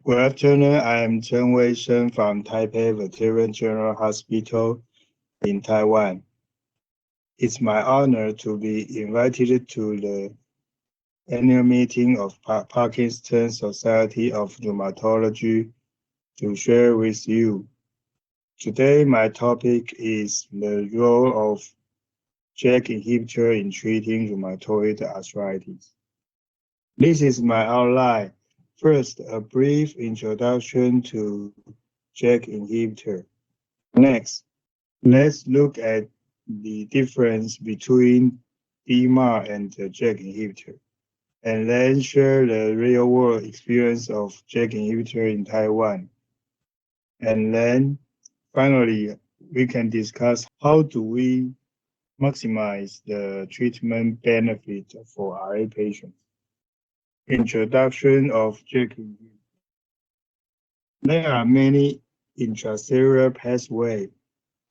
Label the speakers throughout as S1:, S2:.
S1: Good afternoon. I am Chang Wei-Sheng from Taipei Veteran General Hospital in Taiwan. It's my honor to be invited to the annual meeting of Parkinson's Society of Rheumatology to share with you. Today, my topic is the role of JAK inhibitor in treating rheumatoid arthritis. This is my outline. First, a brief introduction to JAK inhibitor. Next, let's look at the difference between DMARD and the JAK inhibitor, and then share the real-world experience of JAK inhibitor in Taiwan. And then, finally, we can discuss how do we maximize the treatment benefit for RA patients. Introduction of JAK inhibitor. There are many intracellular pathways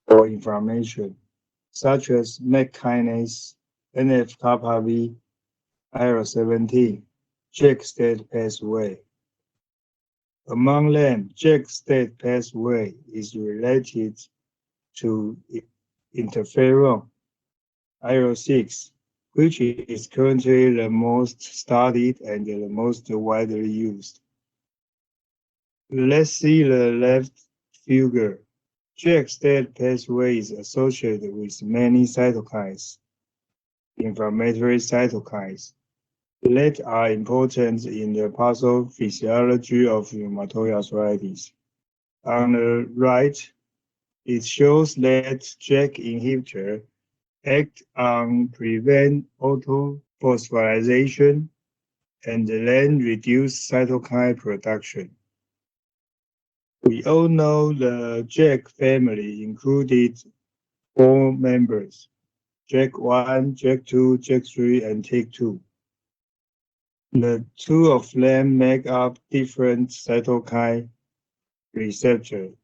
S1: for inflammation, such as MEK kinase, NF-kappa B, IL-17, JAK state pathway. Among them, JAK state pathway is related to interferon, IL-6, which is currently the most studied and the most widely used. Let's see the left figure. JAK state pathway is associated with many cytokines, inflammatory cytokines, that are important in the pathophysiology of rheumatoid arthritis. On the right, it shows that JAK inhibitor act on prevent autophosphorylation and then reduce cytokine production. We all know the JAK family included 4 members: JAK1, JAK2, JAK3, and TYK2. The 2 of them make up different cytokine receptors.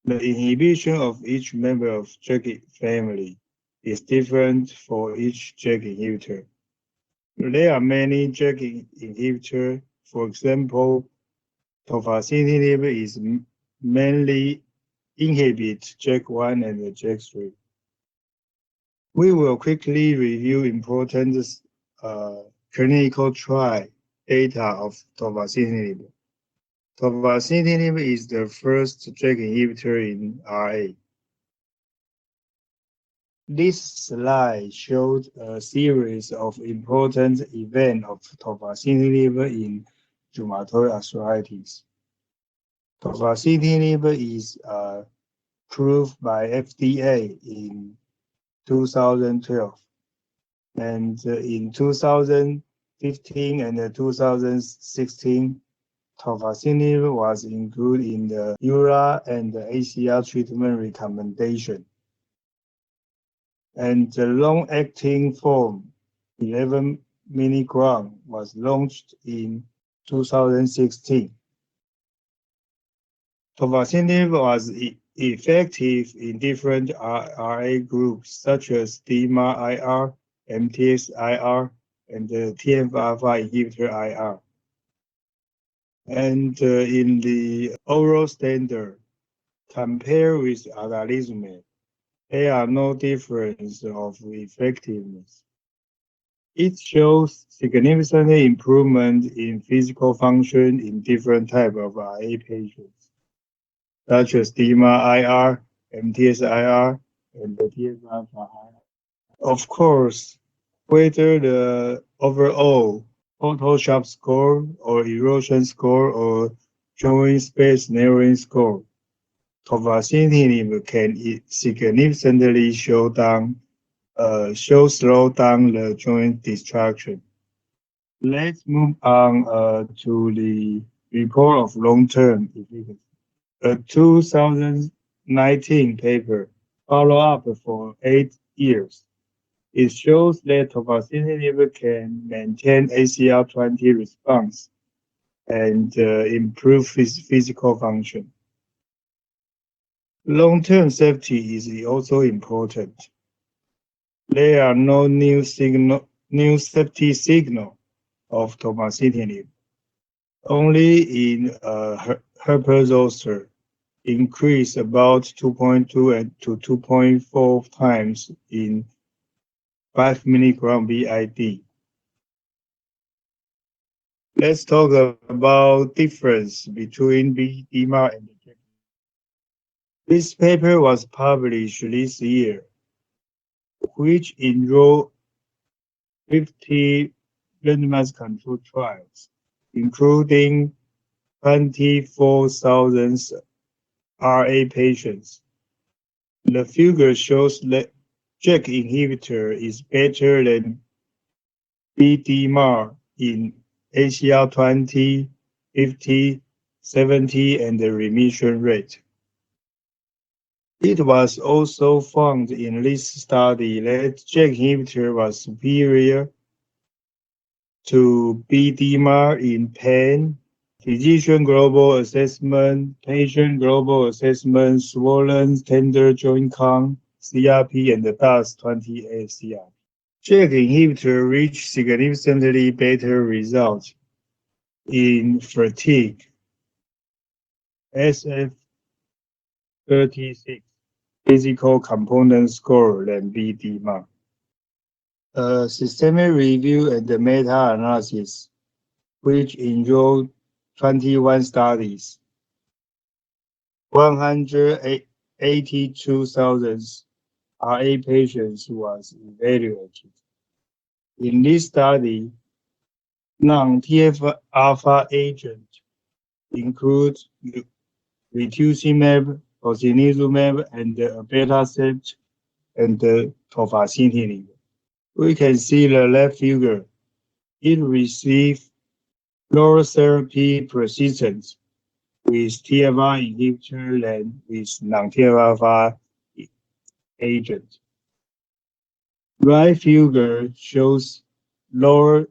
S1: The inhibition of each member of JAK family is different for each JAK inhibitor. There are many JAK inhibitors. For example, tofacitinib is mainly inhibit JAK1 and JAK3. We will quickly review important clinical trial data of tofacitinib. Tofacitinib is the first JAK inhibitor in RA. This slide showed a series of important events of tofacitinib in rheumatoid arthritis. Tofacitinib is approved by FDA in 2012, and in 2015 and 2016, tofacitinib was included in the EULAR and the ACR treatment recommendation. And the long-acting form, 11 mg, was launched in 2016. Tofacitinib was effective in different RA groups, such as DMARD-IR, MTX-IR, and the TNF-alpha inhibitor IR. And in the oral standard, compared with adalimumab, there are no difference of effectiveness. It shows significant improvement in physical function in different types of RA patients, such as DMARD-IR, MTX-IR, and the TNF-alpha-IR. Of course, whether the overall Photoshop score or erosion score or joint space narrowing score, tofacitinib can significantly slow down the joint destruction. Let's move on to the report of long-term efficacy. A 2019 paper follow-up for 8 years. It shows that tofacitinib can maintain ACR20 response and improve physical function. Long-term safety is also important. There are no new safety signal of tofacitinib. only in herpes zoster increased about 2.2 to 2.4 times in 5 milligram BID. Let's talk about difference between BDMAR and the JAK. This paper was published this year, which enrolled 50 randomized controlled trials, including 24,000 RA patients. The figure shows that JAK inhibitor is better than BDMAR in ACR 20, 50, 70, and the remission rate. It was also found in this study that JAK inhibitor was superior to BDMAR in pain, physician global assessment, patient global assessment, swollen tender joint count, CRP, and the DAS28 CRP. JAK inhibitor reached significantly better results in fatigue, SF36 physical component score than BDMAR. A systemic review and the meta-analysis, which enrolled 21 studies, 182,000 RA patients was evaluated. In this study, non-TNF-alpha agents include rituximab, tocilizumab, and abatacept, and tofacitinib. We can see the left figure. It received lower therapy persistence with TFR inhibitor than with non-TFR agent. Right figure shows lower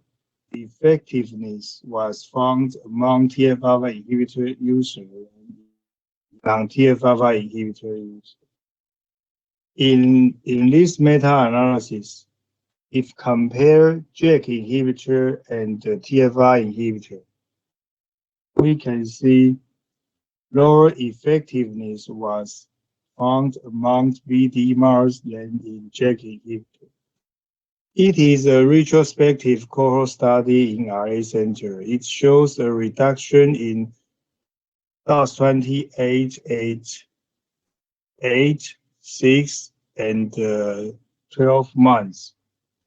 S1: effectiveness was found among TFR inhibitor users and non-TFR inhibitor users. In this meta-analysis, if compare JAK inhibitor and the TFR inhibitor, we can see lower effectiveness was found among BDMARs than in JAK inhibitor. It is a retrospective cohort study in RA center. It shows a reduction in DAS28 at 8, 6, and 12 months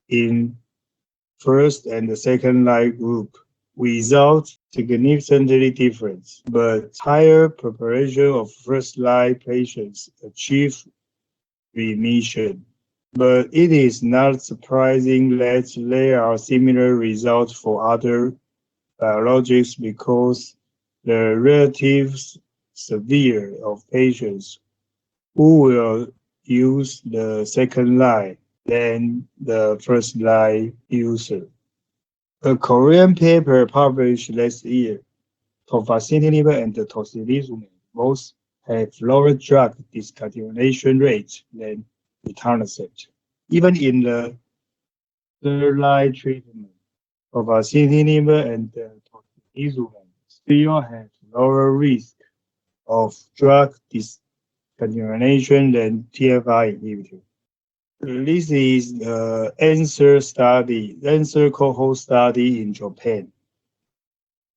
S1: in first and second line group without significantly difference, but higher proportion of first line patients achieve remission. But it is not surprising that there are similar results for other biologics because the relative severe of patients who will use the second line than the first line user. A Korean paper published last year, tofacitinib and tocilizumab both have lower drug discontinuation rate than etanercept. Even in the third line treatment, tofacitinib and tocilizumab still have lower risk of drug discontinuation than TFR inhibitor. This is the answer cohort study in Japan.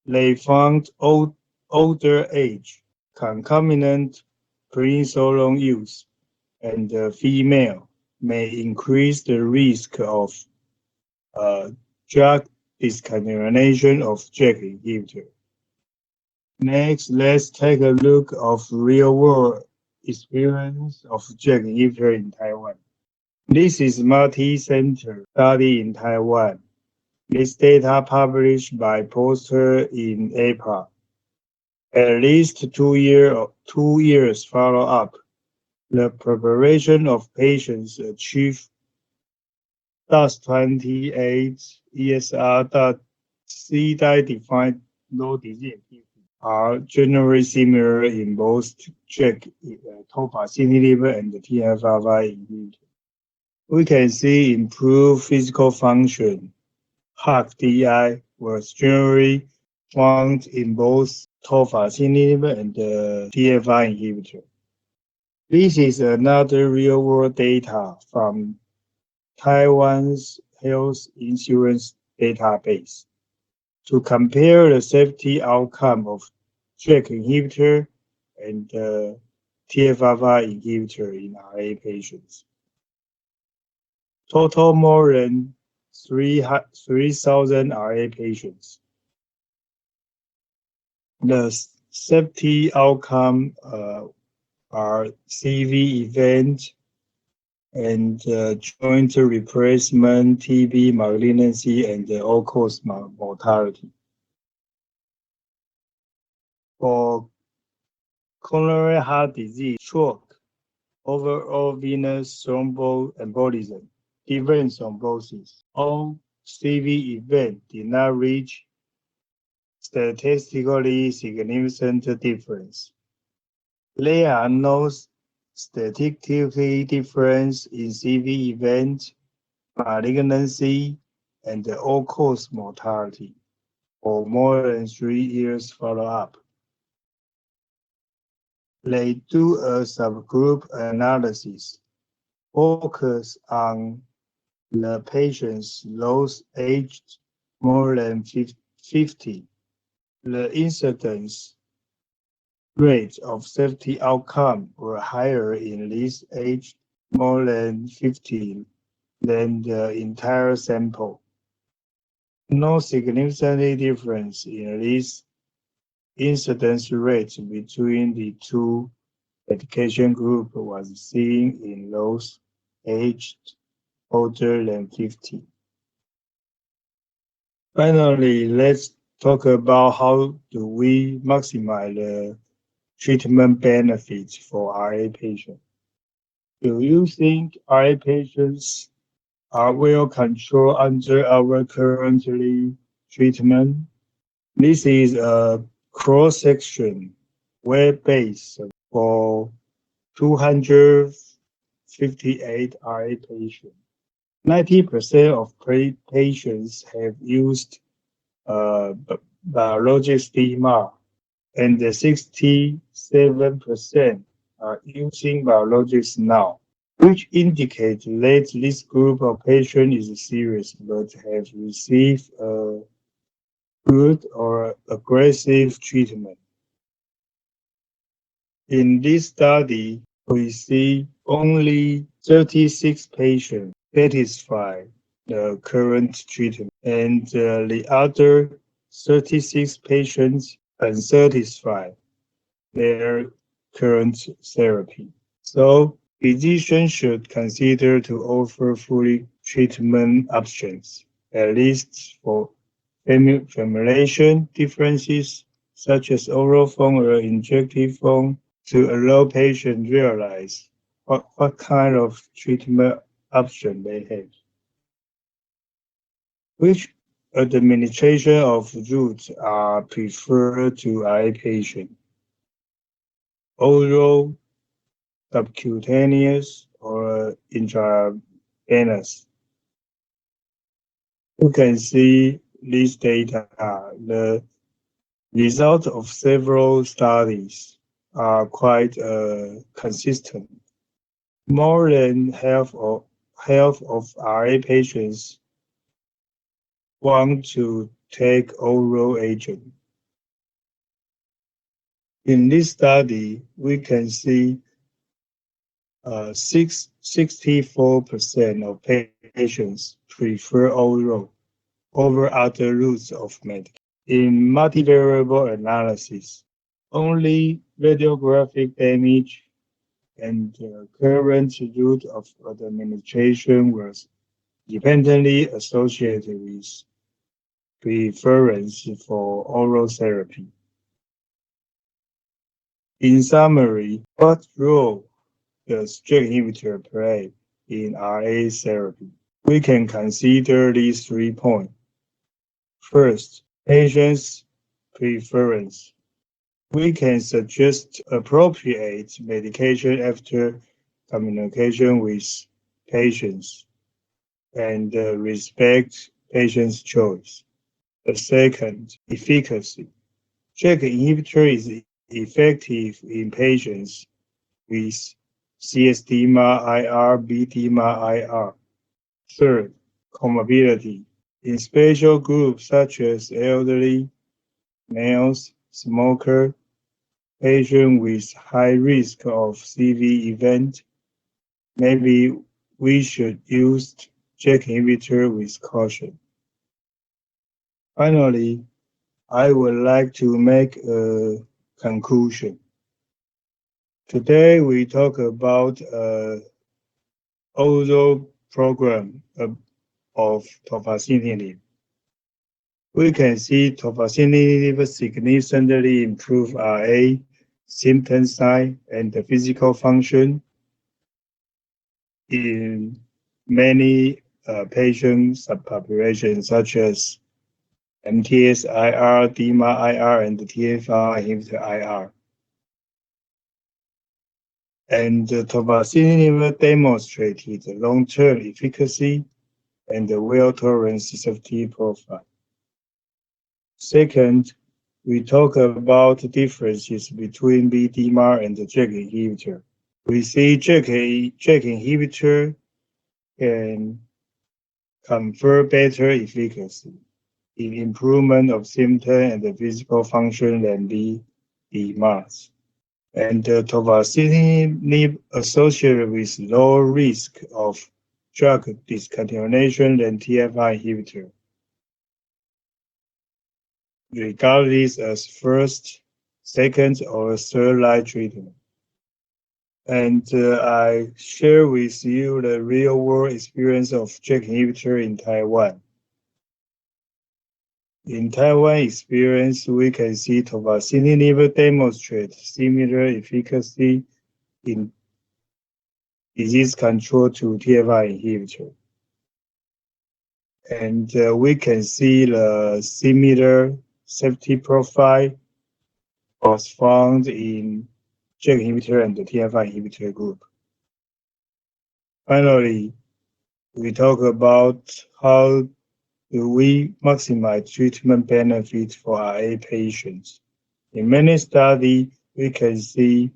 S1: They found older age, concomitant prednisolone use, and female may increase the risk of drug discontinuation of JAK inhibitor. Next, let's take a look of real-world experience of JAK inhibitor in Taiwan. This is multi-center study in Taiwan. This data published by poster in April. At least 2 years follow-up, the preparation of patients achieved DAS28 ESR CDI-defined low disease activity are generally similar in both JAK, tofacitinib, and TNF-alpha inhibitor. We can see improved physical function. HAQ-DI was generally found in both tofacitinib and TFR inhibitor. This is another real-world data from Taiwan's health insurance database to compare the safety outcome of JAK inhibitor and TFR inhibitor in RA patients. Total more than 3,000 RA patients. The safety outcome are CV event and joint replacement, TB malignancy, and all-cause mortality. For coronary heart disease, stroke, overall venous thromboembolism, event thrombosis, all CV events did not reach statistically significant difference. There are no statistically difference in CV event, malignancy, and all-cause mortality for more than 3 years follow-up. They do a subgroup analysis, focus on the patients those aged more than 50. The incidence rates of safety outcome were higher in this age more than 50 than the entire sample. No significant difference in this incidence rate between the two medication groups was seen in those aged older than 50. Finally, let's talk about how do we maximize the treatment benefits for RA patients. Do you think RA patients are well controlled under our currently treatment? This is a cross-section web-based for 258 RA patients. 90% of patients have used biologics DMARD, and 67% are using biologics now, which indicates that this group of patients is serious but have received a good or aggressive treatment. In this study, we see only 36 patients satisfy the current treatment, and the other 36 patients unsatisfied their current therapy. So physicians should consider to offer fully treatment options, at least for formulation differences such as oral form or injective form, to allow patients realize what kind of treatment option they have. Which administration of routes are preferred to RA patients? Oral, subcutaneous, or intravenous? You can see this data. The results of several studies are quite consistent. More than half of RA patients want to take oral agent. In this study, we can see 64% of patients prefer oral over other routes of medication. In multivariable analysis, only radiographic damage and current route of administration was dependently associated with preference for oral therapy. In summary, what role does JAK inhibitor play in RA therapy? We can consider these 3 points. First, patient's preference. We can suggest appropriate medication after communication with patients and respect patient's choice. The second, efficacy. JAK inhibitor is effective in patients with CS-DMA-IR, B-DMA-IR. Third, comorbidity. In special groups such as elderly, males, smoker, patients with high risk of CV event, maybe we should use JAK inhibitor with caution. Finally, I would like to make a conclusion. Today we talk about oral program of tofacitinib. We can see tofacitinib significantly improve RA, symptom sign, and the physical function in many patient subpopulations such as MTS-IR, DMA-IR, and TFR inhibitor-IR. And tofacitinib demonstrated long-term efficacy and a well-tolerated safety profile. Second, we talk about differences between BDMAR and the JAK inhibitor. We see JAK inhibitor can confer better efficacy in improvement of symptom and the physical function than BDMARs. And tofacitinib associated with lower risk of drug discontinuation than TFR inhibitor, regardless as first, second, or third line treatment. And I share with you the real-world experience of JAK inhibitor in Taiwan. In Taiwan experience, we can see tofacitinib demonstrate similar efficacy in disease control to TFR inhibitor. And we can see the similar safety profile was found in JAK inhibitor and the TFR inhibitor group. Finally, we talk about how do we maximize treatment benefit for RA patients. In many studies, we can see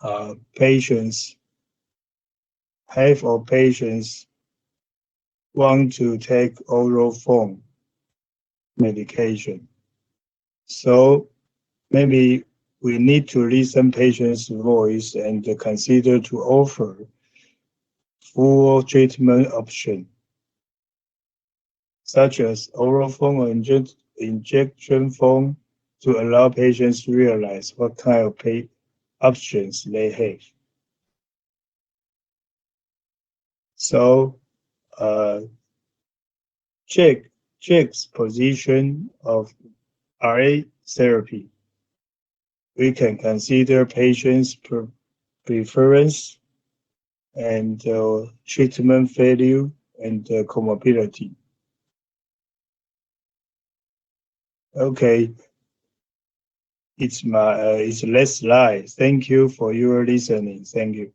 S1: half of patients want to take oral form medication. So maybe we need to listen patient's voice and consider to offer full treatment option, such as oral form or injection form, to allow patients to realize what kind of options they have. So JAK's position of RA therapy. We can consider patients' preference and treatment failure and comorbidity. Okay, it's last slide. Thank you for your listening. Thank you.